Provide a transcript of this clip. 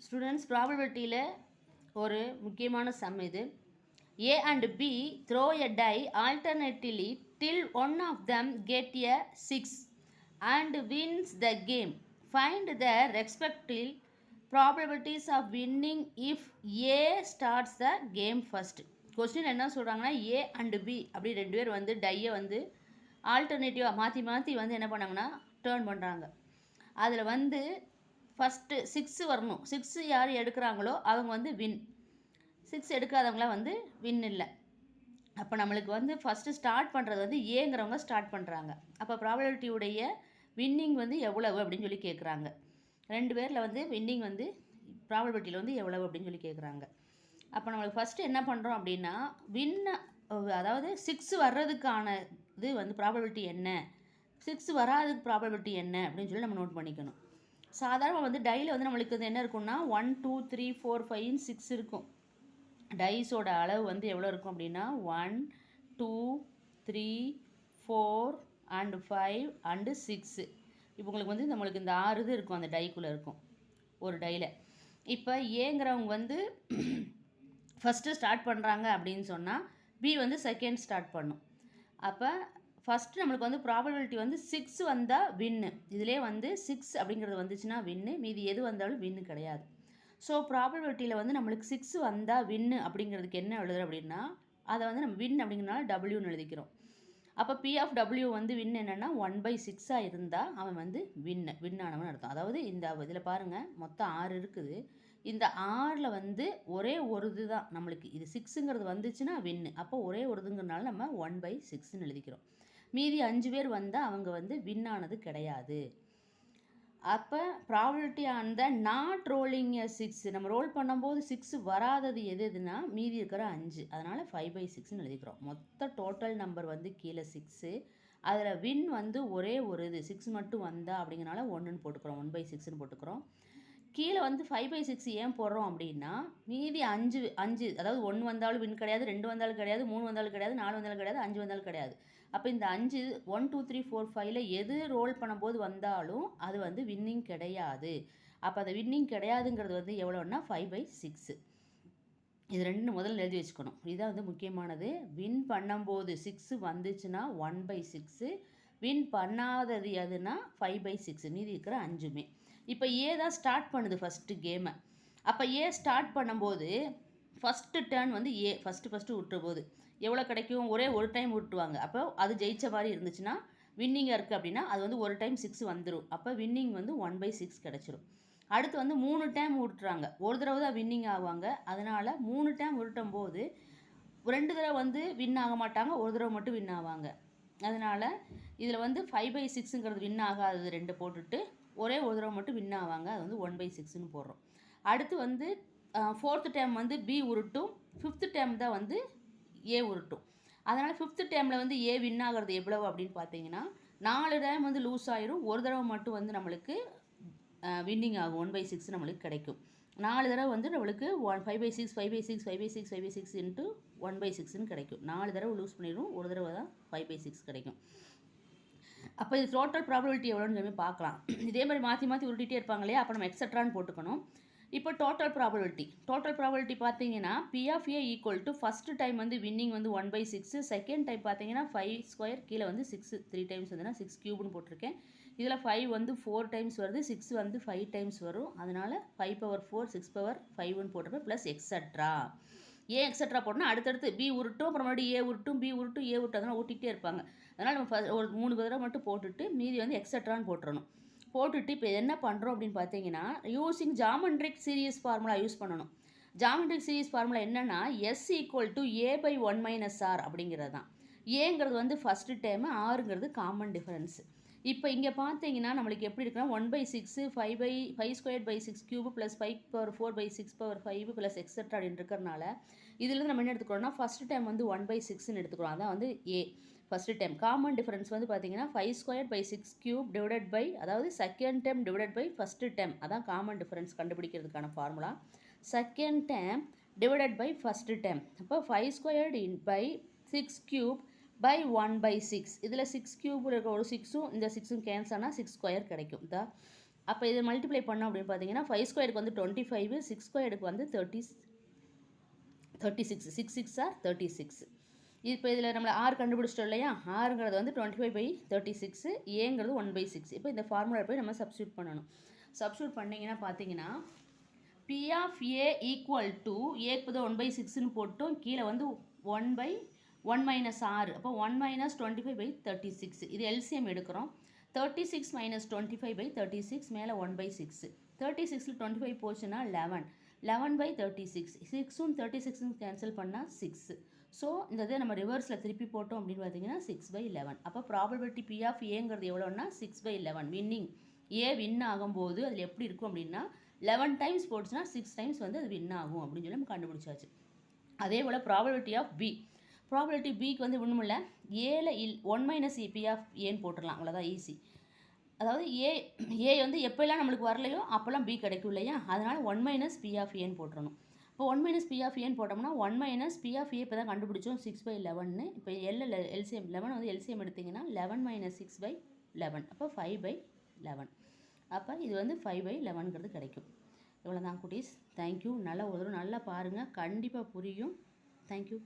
Students ப்ராபபிலிட்டியில் ஒரு முக்கியமான some இது. A and B throw a die alternately till one of them get a 6 and wins the game. Find the respective probabilities of winning if A starts the game first. Question என்ன சொல்கிறாங்கன்னா A and B அப்படி ரெண்டு பேர் வந்து டையை வந்து ஆல்டர்னேட்டிவாக மாற்றி மாற்றி வந்து என்ன பண்ணாங்கன்னா டேர்ன் பண்ணுறாங்க. அதில் வந்து ஃபஸ்ட்டு 6 வரணும். 6 யார் எடுக்கிறாங்களோ அவங்க வந்து வின். 6 எடுக்காதவங்களாம் வந்து வின் இல்லை. அப்போ நம்மளுக்கு வந்து ஃபஸ்ட்டு ஸ்டார்ட் பண்ணுறது வந்து ஏங்கிறவங்க ஸ்டார்ட் பண்ணுறாங்க. அப்போ ப்ராபபிலிட்டியுடைய வின்னிங் வந்து எவ்வளவு அப்படின்னு சொல்லி கேட்குறாங்க. ரெண்டு பேரில் வந்து வின்னிங் வந்து ப்ராபபிலிட்டியில் வந்து எவ்வளவு அப்படின்னு சொல்லி கேட்குறாங்க. அப்போ நம்மளுக்கு ஃபஸ்ட்டு என்ன பண்ணுறோம் அப்படின்னா அதாவது 6 வர்றதுக்கான இது வந்து ப்ராபபிலிட்டி என்ன, 6 வராதுக்கு ப்ராபபிலிட்டி என்ன அப்படின்னு சொல்லி நம்ம நோட் பண்ணிக்கணும். சாதாரண வந்து டையில் வந்து நம்மளுக்கு இது என்ன இருக்கும்னா 1 2 3 4 5 6 இருக்கும். டைஸோட அளவு வந்து எவ்வளோ இருக்கும் அப்படின்னா 1 2 3 4 and 5 and 6. இப்போ உங்களுக்கு வந்து நம்மளுக்கு இந்த 6 இது இருக்கும் அந்த டைக்குள்ளே இருக்கும் ஒரு டையில். இப்போ ஏங்கிறவங்க வந்து ஃபஸ்ட்டு ஸ்டார்ட் பண்ணுறாங்க அப்படின்னு சொன்னால் பி வந்து செகண்ட் ஸ்டார்ட் பண்ணும். அப்போ ஃபஸ்ட்டு நம்மளுக்கு வந்து ப்ராபபிலிட்டி வந்து 6 வந்தால் வின்னு. இதிலே வந்து 6 அப்படிங்கிறது வந்துச்சுன்னா வின்னு, மீதி எது வந்தாலும் வின்னு கிடையாது. ஸோ ப்ராபபிலிட்டியில் வந்து நம்மளுக்கு 6 வந்தால் வின்னு அப்படிங்கிறதுக்கு என்ன எழுதுறோம் அப்படின்னா அதை வந்து நம்ம வின் அப்படிங்கிறனால டபிள்யூன்னு எழுதிக்கிறோம். அப்போ பி ஆஃப் டபிள்யூ வந்து வின் என்னென்னா 1/6 இருந்தால் அவன் வந்து வின்னானவன் அர்த்தம். அதாவது இந்த இதில் பாருங்கள் மொத்தம் 6 இருக்குது. இந்த 6ல் வந்து ஒரே ஒரு இது தான் நம்மளுக்கு இது 6ங்கிறது வந்துச்சுன்னா வின்னு. அப்போ ஒரே ஒரு இதுங்கிறனால நம்ம 1/6ன்னு எழுதிக்கிறோம். மீதி 5 பேர் வந்தால் அவங்க வந்து வின்னானது கிடையாது. அப்போ probability on the not rolling 6 நம்ம ரோல் பண்ணும்போது 6 வராதது எதுனா மீதி இருக்கிற 5. அதனால் 5/6ன்னு எழுதிக்கிறோம். மொத்த டோட்டல் நம்பர் வந்து கீழே 6, அதில் வின் வந்து ஒரே ஒரு இது 6 மட்டும் வந்தால் அப்படிங்கிறனால 1ன்னு போட்டுக்கிறோம், 1/6ன்னு போட்டுக்கிறோம். கீழே வந்து 5/6 ஏன் போடுறோம் அப்படின்னா மீதி 5 அதாவது 1 வந்தாலும் வின் கிடையாது, 2 வந்தாலும் கிடையாது, 3 வந்தாலும் கிடையாது, 4 வந்தாலும் கிடையாது, 5 வந்தாலும் கிடையாது. அப்போ இந்த 5 1 2 3 4 5ல் எது ரோல் பண்ணும்போது வந்தாலும் அது வந்து வின்னிங் கிடையாது. அப்போ அது வின்னிங் கிடையாதுங்கிறது வந்து எவ்வளோன்னா 5/6. இது ரெண்டு முதல்ல எழுதி வச்சுக்கணும். இதுதான் வந்து முக்கியமானது. வின் பண்ணும்போது 6 வந்துச்சுன்னா 1/6, வின் பண்ணாதது எதுனா 5/6, மீதி இருக்கிற 5மே. இப்போ ஏ தான் ஸ்டார்ட் பண்ணுது ஃபஸ்ட்டு கேமை. அப்போ ஏ ஸ்டார்ட் பண்ணும்போது ஃபஸ்ட்டு டேர்ன் வந்து ஏ ஃபஸ்ட்டு விட்டுற போது எவ்வளோ கிடைக்கும், ஒரே ஒரு டைம் விட்டுருவாங்க. அப்போ அது ஜெயிச்ச மாதிரி இருந்துச்சுன்னா வின்னிங்காக இருக்குது அப்படின்னா அது வந்து ஒரு டைம் 6 வந்துடும். அப்போ வின்னிங் வந்து 1/6 கிடச்சிரும். அடுத்து வந்து 3 டைம் விட்டுறாங்க, ஒரு தடவை தான் வின்னிங் ஆவாங்க. அதனால் 3 டைம் விட்டும் போது 2 தடவை வந்து வின் ஆக மாட்டாங்க, ஒரு தடவை மட்டும் வின் ஆவாங்க. அதனால் இதில் வந்து 5/6ங்கிறது வின் ஆகாதது 2 போட்டுட்டு ஒரே ஒரு தடவை மட்டும் வின் ஆவாங்க, அது வந்து 1/6ன்னு போடுறோம். அடுத்து வந்து 4th டைம் வந்து பி உருட்டும், 5th டைம் தான் வந்து ஏ உருட்டும். அதனால் 5th டைமில் வந்து ஏ வின் ஆகிறது எவ்வளவு அப்படின்னு பார்த்தீங்கன்னா 4 டைம் வந்து லூஸ் ஆயிரும், ஒரு தடவை மட்டும் வந்து நம்மளுக்கு வின்னிங் ஆகும், 1/6 நம்மளுக்கு கிடைக்கும். 4 தடவை வந்து நம்மளுக்கு 5/6 5/6 5/6 5/6 இன்ட்டு 1/6ன்னு கிடைக்கும். 4 தடவை லூஸ் பண்ணிடும், ஒரு தடவை தான் 5/6 கிடைக்கும். அப்போ இது டோட்டல் ப்ராபபிலிட்டி எவ்வளோன்னு சொல்லி பார்க்கலாம். இதே மாதிரி மாற்றி உருட்டிகிட்டே இருப்பாங்க இல்லையா, அப்போ நம்ம எக்ஸட்ரான்னு போட்டுக்கணும். இப்போ டோட்டல் ப்ராபபிலிட்டி பார்த்தீங்கன்னா P of A equal to first time வந்து வின்னிங் வந்து 1/6, செகண்ட் டைம் பார்த்தீங்கன்னா 5² கீழே வந்து 6 3 டைம்ஸ் வந்துன்னா 6³ போட்டிருக்கேன். இதில் 5 வந்து 4 டைம்ஸ் வருது, 6 வந்து 5 டைம்ஸ் வரும். அதனால் 5/4 6/5ன்னு போட்டிருப்பேன் ப்ளஸ் எக்ஸட்ரா. ஏன் எக்ஸட்ரா போட்டோம்னா அடுத்தடுத்து பி உருட்டும், அப்புறம் மறுபடியும் ஏ உருட்டும், பி உருட்டும், ஏ உருட்டும், அதனால் ஊட்டிகிட்டே இருப்பாங்க. அதனால் நம்ம ஒரு 3 தடவை மட்டும் போட்டுட்டு மீதி வந்து எக்ஸட்ரான்னு போட்டுறணும். போட்டுட்டு இப்போ என்ன பண்ணுறோம் அப்படின்னு பார்த்தீங்கன்னா using geometric series formula use பண்ணணும். ஜாமெட்ரிக் சீரிஸ் ஃபார்முலா என்னென்னா S = A/1 - R அப்படிங்கிறது தான். ஏங்கிறது வந்து ஃபஸ்ட்டு டைமு, ஆறுங்கிறது காமன் டிஃபரன்ஸு. இப்போ இங்கே பார்த்தீங்கன்னா நம்மளுக்கு எப்படி இருக்குன்னா 1/6 5/6³ ப்ளஸ் 5/4/6/5 ப்ளஸ் எக்ஸட்ரா அப்படின்னு இருக்கிறனால இதுலேருந்து நம்ம என்ன எடுத்துக்கிறோம்னா ஃபஸ்ட்டு டைம் வந்து 1/6ன்னு எடுத்துக்கிறோம். அதான் வந்து a first time. Common difference வந்து பார்த்தீங்கன்னா 5² டிவைடட் பை, அதாவது second time divided by first time. அதான் காமன் டிஃபரன்ஸ் கண்டுபிடிக்கிறதுக்கான formula. Second time divided by first time. அப்போ 5² by 1/6. இதில் 6³ இருக்கிற ஒரு 6ம் இந்த 6ம் கேன்சல் ஆனால் 6² கிடைக்கும். அப்போ இதை மல்டிப்ளை பண்ணோம் அப்படின்னு பார்த்தீங்கன்னா 5 ஸ்கொயருக்கு வந்து 25, 6 ஸ்கொயருக்கு வந்து 36, 6 6 ஆர் 36. இப்போ இதில் நம்மளை ஆர் கண்டுபிடிச்சிட்டோம் இல்லையா, ஆறுங்கிறது வந்து 25/36, ஏங்கிறது 1/6. இப்போ இந்த ஃபார்முலா போய் நம்ம சப்ஸ்டியூட் பண்ணணும். சப்ஸ்டியூட் பண்ணிங்கன்னா பார்த்தீங்கன்னா P of A equal to ஏக்கு வந்து 1/6ன்னு போட்டோம், கீழே வந்து 1/1 மைனஸ் ஆறு, அப்போ 1 மைனஸ் 25/36. இது எல்சிஎம் எடுக்கிறோம். 36 மைனஸ் 25/36 மேலே 1/6. 36ல் 25 போச்சுன்னா 11, 11/36. 6ம் 36ம் கேன்சல் பண்ணால் 6. ஸோ இந்த இதை நம்ம ரிவர்ஸில் திருப்பி போட்டோம் அப்படின்னு பார்த்தீங்கன்னா 6/11. அப்போ probability P of Aங்கிறது எவ்வளோன்னா 6/11. Winning A win ஆகும்போது அதில் எப்படி இருக்கும் அப்படின்னா 11 டைம்ஸ் போட்டுச்சுன்னா 6 டைம்ஸ் வந்து அது வின் ஆகும் அப்படின்னு சொல்லி நம்ம கண்டுபிடிச்சாச்சு. அதே போல் ப்ராபபிலிட்டி ஆஃப் பி, ப்ராபபிலிட்டி பிக்கு வந்து ஒன்றும் இல்லை, ஏல 1 மைனஸ் பி ஆஃப் ஏன்னு போட்டுடலாம், அவ்வளோதான் ஈஸி. அதாவது ஏ வந்து எப்போல்லாம் நம்மளுக்கு வரலையோ அப்போல்லாம் பி கிடைக்கும் இல்லையா, அதனால் 1 மைனஸ் பி ஆஃப் ஏன்னு போட்டுறணும். இப்போ 1 மைனஸ் பி ஆஃப் ஏன்னு போட்டோம்னா 1 மைனஸ் பி ஆஃப் ஏ இப்போ தான் கண்டுபிடிச்சோம் 6/11. இப்போ எல்சிஎம் 11 வந்து எல்சிஎம் எடுத்திங்கன்னா 11 மைனஸ் 6/11, அப்போ 5/11. அப்போ இது வந்து 5/11ங்கிறது கிடைக்கும். இவ்வளோ தான் குட்டீஸ். தேங்க்யூ. நல்லா ஒரு நல்லா பாருங்கள், கண்டிப்பாக புரியும். தேங்க்யூ.